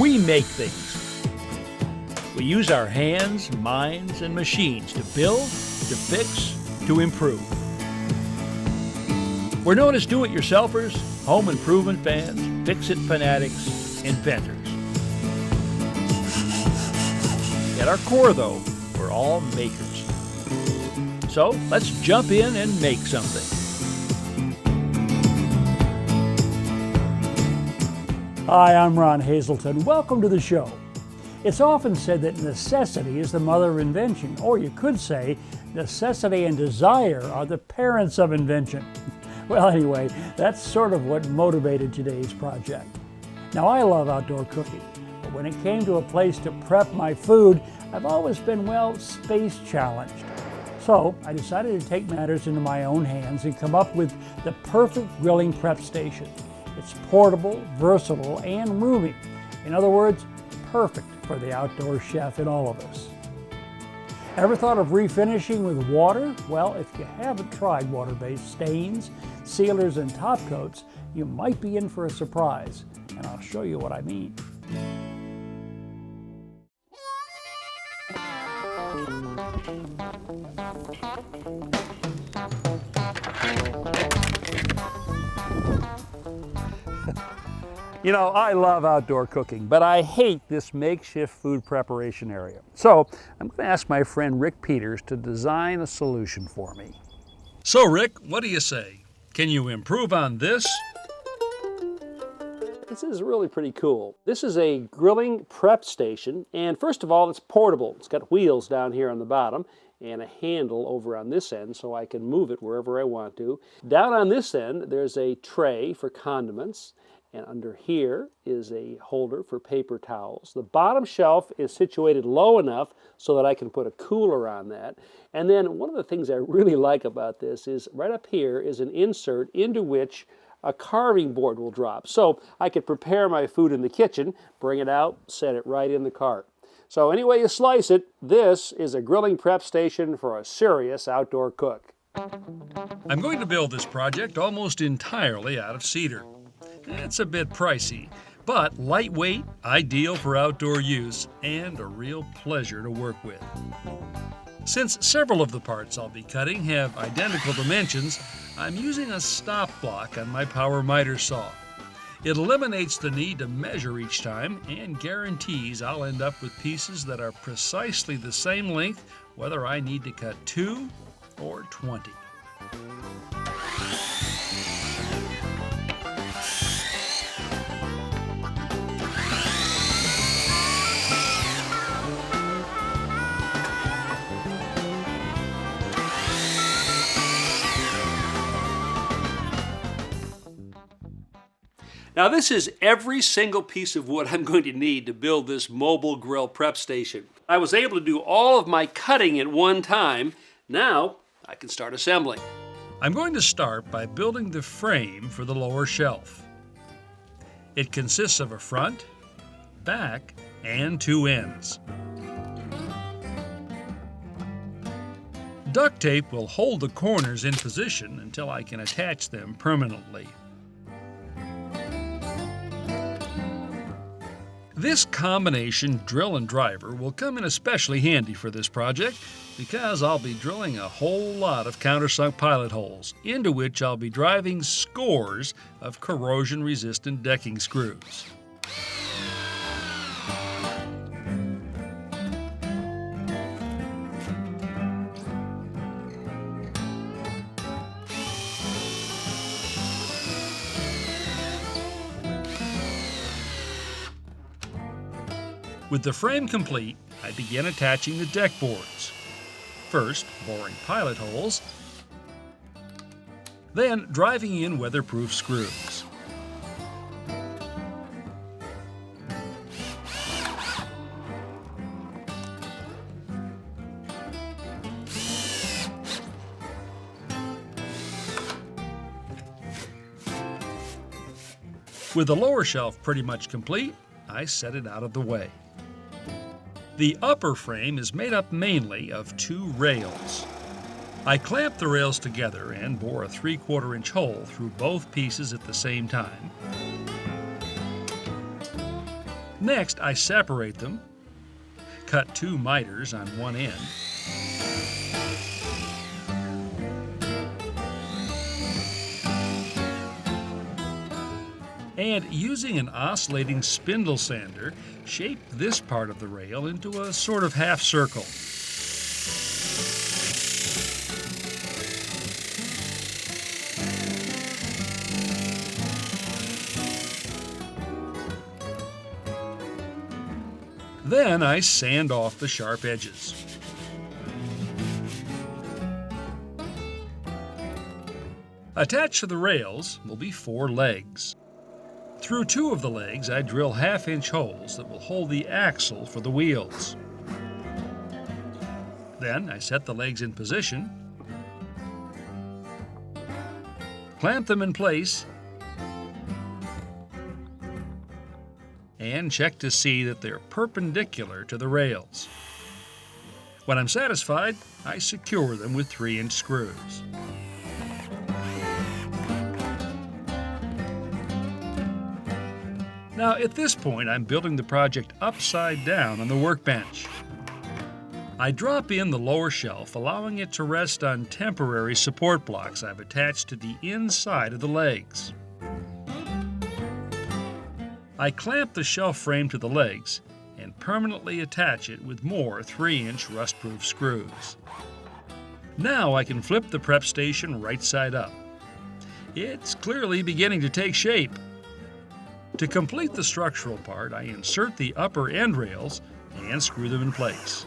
We make things. We use our hands, minds, and machines to build, to fix, to improve. We're known as do-it-yourselfers, home improvement fans, fix-it fanatics, inventors. At our core, though, we're all makers. So let's jump in and make something. Hi, I'm Ron Hazelton. Welcome to the show. It's often said that necessity is the mother of invention, or you could say necessity and desire are the parents of invention. Well, anyway, that's sort of what motivated today's project. Now, I love outdoor cooking, but when it came to a place to prep my food, I've always been, well, space challenged. So I decided to take matters into my own hands and come up with the perfect grilling prep station. It's portable, versatile, and roomy. In other words, perfect for the outdoor chef in all of us. Ever thought of refinishing with water? Well, if you haven't tried water-based stains, sealers, and top coats, you might be in for a surprise, and I'll show you what I mean. You know, I love outdoor cooking, but I hate this makeshift food preparation area. So I'm going to ask my friend Rick Peters to design a solution for me. So, Rick, what do you say? Can you improve on this? This is really pretty cool. This is a grilling prep station, and first of all, it's portable. It's got wheels down here on the bottom and a handle over on this end so I can move it wherever I want to. Down on this end, there's a tray for condiments. And under here is a holder for paper towels. The bottom shelf is situated low enough so that I can put a cooler on that. And then one of the things I really like about this is right up here is an insert into which a carving board will drop. So I could prepare my food in the kitchen, bring it out, set it right in the cart. So any way you slice it, this is a grilling prep station for a serious outdoor cook. I'm going to build this project almost entirely out of cedar. It's a bit pricey, but lightweight, ideal for outdoor use, and a real pleasure to work with. Since several of the parts I'll be cutting have identical dimensions, I'm using a stop block on my power miter saw. It eliminates the need to measure each time and guarantees I'll end up with pieces that are precisely the same length, whether I need to cut 2 or 20. Now this is every single piece of wood I'm going to need to build this mobile grill prep station. I was able to do all of my cutting at one time. Now I can start assembling. I'm going to start by building the frame for the lower shelf. It consists of a front, back, and 2 ends. Duct tape will hold the corners in position until I can attach them permanently. This combination drill and driver will come in especially handy for this project because I'll be drilling a whole lot of countersunk pilot holes into which I'll be driving scores of corrosion-resistant decking screws. With the frame complete, I begin attaching the deck boards. First, boring pilot holes, then driving in weatherproof screws. With the lower shelf pretty much complete, I set it out of the way. The upper frame is made up mainly of 2 rails. I clamp the rails together and bore a 3/4 inch hole through both pieces at the same time. Next, I separate them, cut 2 miters on one end, and using an oscillating spindle sander, shape this part of the rail into a sort of half circle. Then I sand off the sharp edges. Attached to the rails will be 4 legs. Through 2 of the legs, I drill 1/2-inch holes that will hold the axle for the wheels. Then I set the legs in position, clamp them in place, and check to see that they're perpendicular to the rails. When I'm satisfied, I secure them with 3-inch screws. Now, at this point, I'm building the project upside down on the workbench. I drop in the lower shelf, allowing it to rest on temporary support blocks I've attached to the inside of the legs. I clamp the shelf frame to the legs and permanently attach it with more 3-inch rust-proof screws. Now I can flip the prep station right side up. It's clearly beginning to take shape. To complete the structural part, I insert the upper end rails and screw them in place.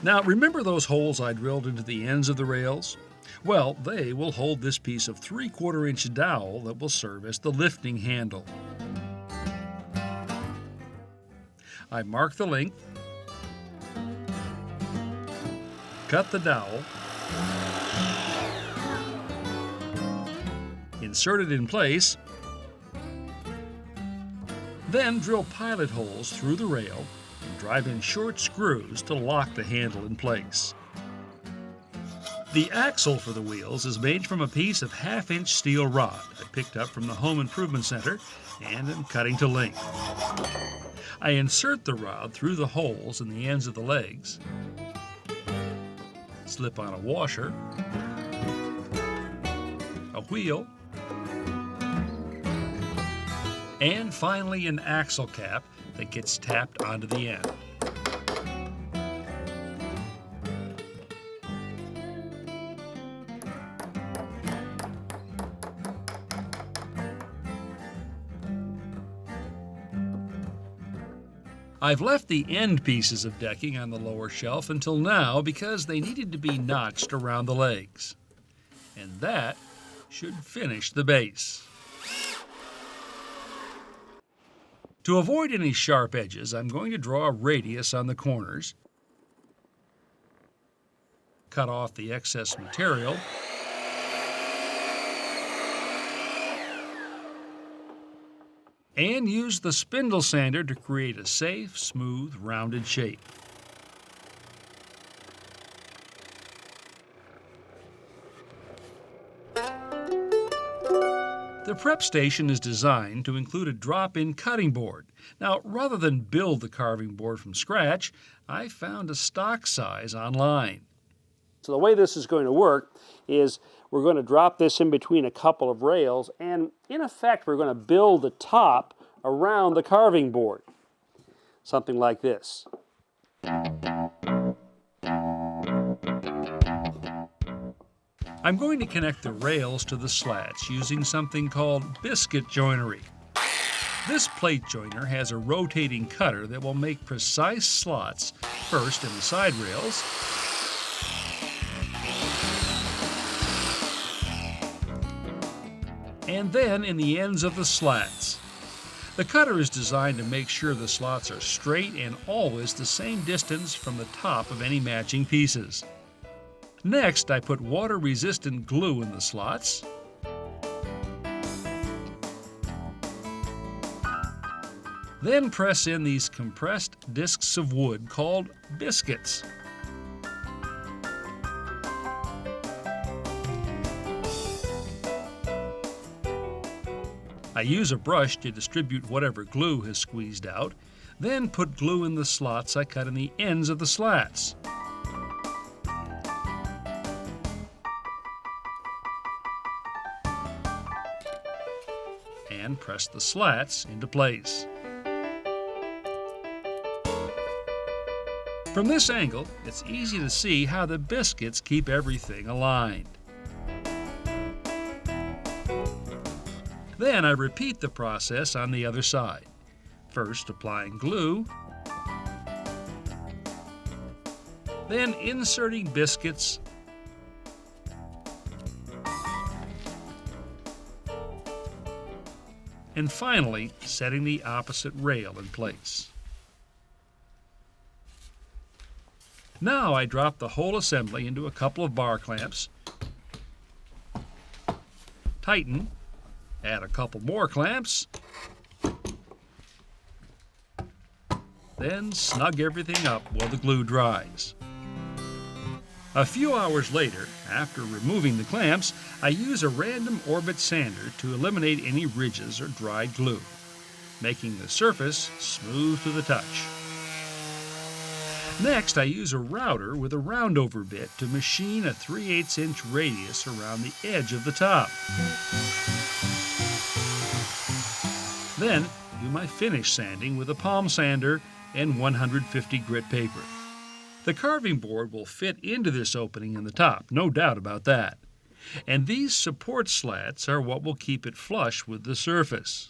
Now, remember those holes I drilled into the ends of the rails? Well, they will hold this piece of 3/4-inch dowel that will serve as the lifting handle. I mark the length, cut the dowel, insert it in place, then drill pilot holes through the rail and drive in short screws to lock the handle in place. The axle for the wheels is made from a piece of 1/2-inch steel rod I picked up from the Home Improvement Center and am cutting to length. I insert the rod through the holes in the ends of the legs, slip on a washer, a wheel, and finally an axle cap that gets tapped onto the end. I've left the end pieces of decking on the lower shelf until now because they needed to be notched around the legs. And that should finish the base. To avoid any sharp edges, I'm going to draw a radius on the corners, cut off the excess material, and use the spindle sander to create a safe, smooth, rounded shape. The prep station is designed to include a drop-in cutting board. Now, rather than build the carving board from scratch, I found a stock size online. So the way this is going to work is we're going to drop this in between a couple of rails, and in effect we're going to build the top around the carving board. Something like this. I'm going to connect the rails to the slats using something called biscuit joinery. This plate joiner has a rotating cutter that will make precise slots, first in the side rails, and then in the ends of the slats. The cutter is designed to make sure the slots are straight and always the same distance from the top of any matching pieces. Next, I put water-resistant glue in the slots, Then press in these compressed discs of wood called biscuits. I use a brush to distribute whatever glue has squeezed out, then put glue in the slots I cut in the ends of the slats. And press the slats into place. From this angle, it's easy to see how the biscuits keep everything aligned. Then I repeat the process on the other side. First applying glue, then inserting biscuits, and finally setting the opposite rail in place. Now I drop the whole assembly into a couple of bar clamps, tighten, add a couple more clamps, then snug everything up while the glue dries. A few hours later, after removing the clamps, I use a random orbit sander to eliminate any ridges or dried glue, making the surface smooth to the touch. Next, I use a router with a roundover bit to machine a 3/8-inch radius around the edge of the top. Then, do my finish sanding with a palm sander and 150 grit paper. The carving board will fit into this opening in the top, no doubt about that. And these support slats are what will keep it flush with the surface.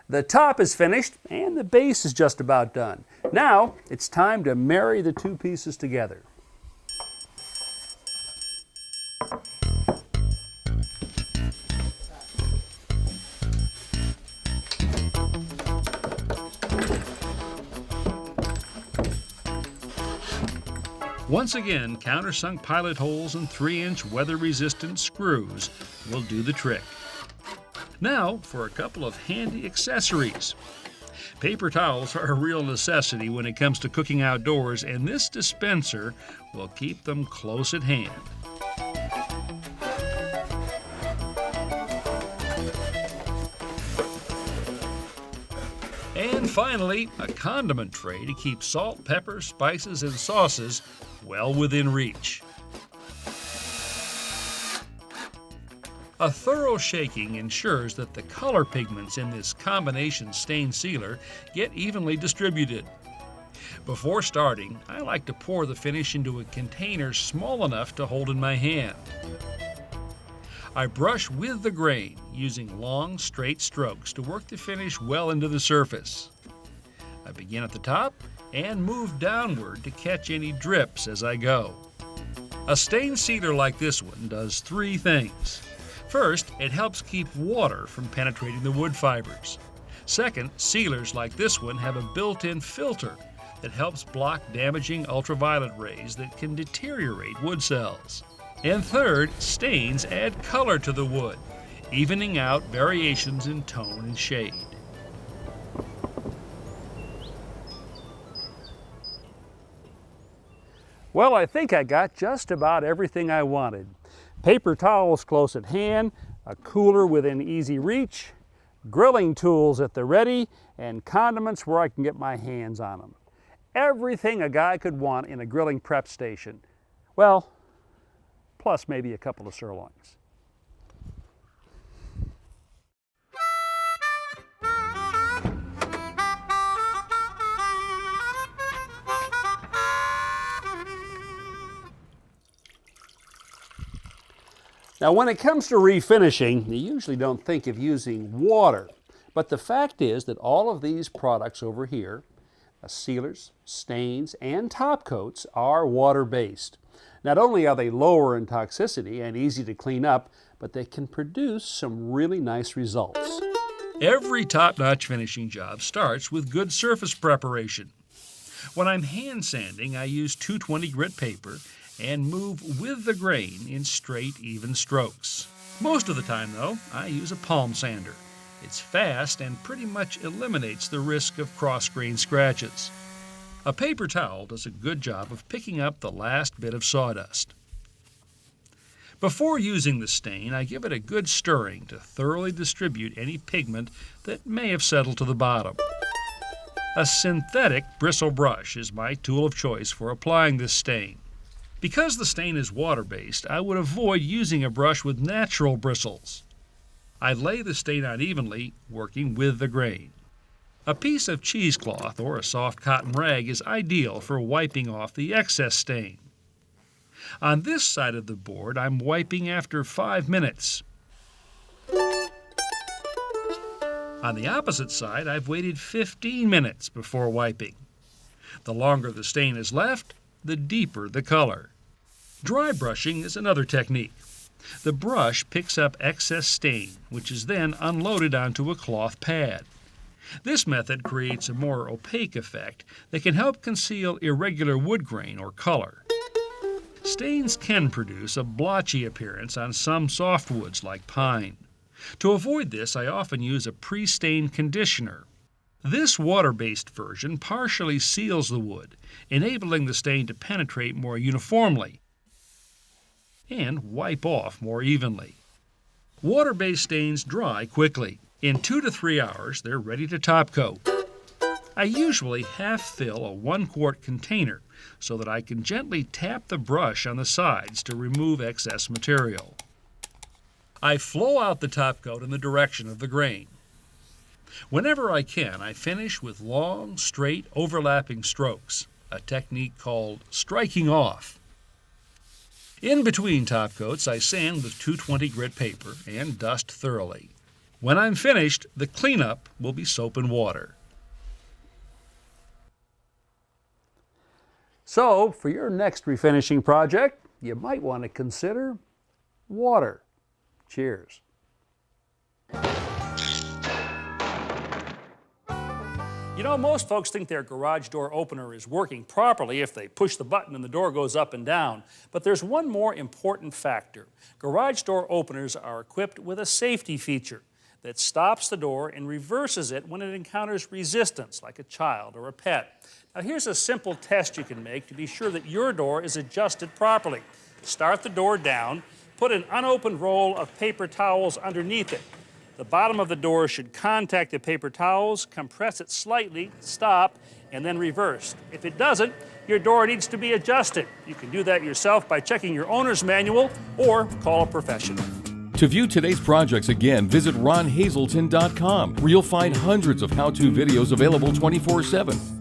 The top is finished and the base is just about done. Now it's time to marry the two pieces together. Once again, countersunk pilot holes and 3-inch weather-resistant screws will do the trick. Now for a couple of handy accessories. Paper towels are a real necessity when it comes to cooking outdoors, and this dispenser will keep them close at hand. And finally, a condiment tray to keep salt, pepper, spices, and sauces well within reach. A thorough shaking ensures that the color pigments in this combination stain sealer get evenly distributed. Before starting, I like to pour the finish into a container small enough to hold in my hand. I brush with the grain, using long, straight strokes to work the finish well into the surface. I begin at the top and move downward to catch any drips as I go. A stain sealer like this one does 3 things. First, it helps keep water from penetrating the wood fibers. Second, sealers like this one have a built-in filter that helps block damaging ultraviolet rays that can deteriorate wood cells. And third, stains add color to the wood, evening out variations in tone and shade. Well, I think I got just about everything I wanted. Paper towels close at hand, a cooler within easy reach, grilling tools at the ready, and condiments where I can get my hands on them. Everything a guy could want in a grilling prep station. Well, plus maybe a couple of sirloins. Now, when it comes to refinishing, you usually don't think of using water, but the fact is that all of these products over here, sealers, stains, and top coats, are water-based. Not only are they lower in toxicity and easy to clean up, but they can produce some really nice results. Every top-notch finishing job starts with good surface preparation. When I'm hand sanding, I use 220 grit paper and move with the grain in straight, even strokes. Most of the time, though, I use a palm sander. It's fast and pretty much eliminates the risk of cross-grain scratches. A paper towel does a good job of picking up the last bit of sawdust. Before using the stain, I give it a good stirring to thoroughly distribute any pigment that may have settled to the bottom. A synthetic bristle brush is my tool of choice for applying this stain. Because the stain is water-based, I would avoid using a brush with natural bristles. I lay the stain on evenly, working with the grain. A piece of cheesecloth or a soft cotton rag is ideal for wiping off the excess stain. On this side of the board, I'm wiping after 5 minutes. On the opposite side, I've waited 15 minutes before wiping. The longer the stain is left, the deeper the color. Dry brushing is another technique. The brush picks up excess stain, which is then unloaded onto a cloth pad. This method creates a more opaque effect that can help conceal irregular wood grain or color. Stains can produce a blotchy appearance on some softwoods like pine. To avoid this, I often use a pre-stain conditioner. This water-based version partially seals the wood, enabling the stain to penetrate more uniformly and wipe off more evenly. Water-based stains dry quickly. In 2 to 3 hours, they're ready to top coat. I usually half fill a 1-quart container so that I can gently tap the brush on the sides to remove excess material. I flow out the top coat in the direction of the grain. Whenever I can, I finish with long, straight, overlapping strokes, a technique called striking off. In between top coats, I sand with 220 grit paper and dust thoroughly. When I'm finished, the cleanup will be soap and water. So, for your next refinishing project, you might want to consider water. Cheers. You know, most folks think their garage door opener is working properly if they push the button and the door goes up and down. But there's one more important factor. Garage door openers are equipped with a safety feature that stops the door and reverses it when it encounters resistance, like a child or a pet. Now, here's a simple test you can make to be sure that your door is adjusted properly. Start the door down, put an unopened roll of paper towels underneath it. The bottom of the door should contact the paper towels, compress it slightly, stop, and then reverse. If it doesn't, your door needs to be adjusted. You can do that yourself by checking your owner's manual or call a professional. To view today's projects again, visit ronhazelton.com, where you'll find hundreds of how-to videos available 24/7.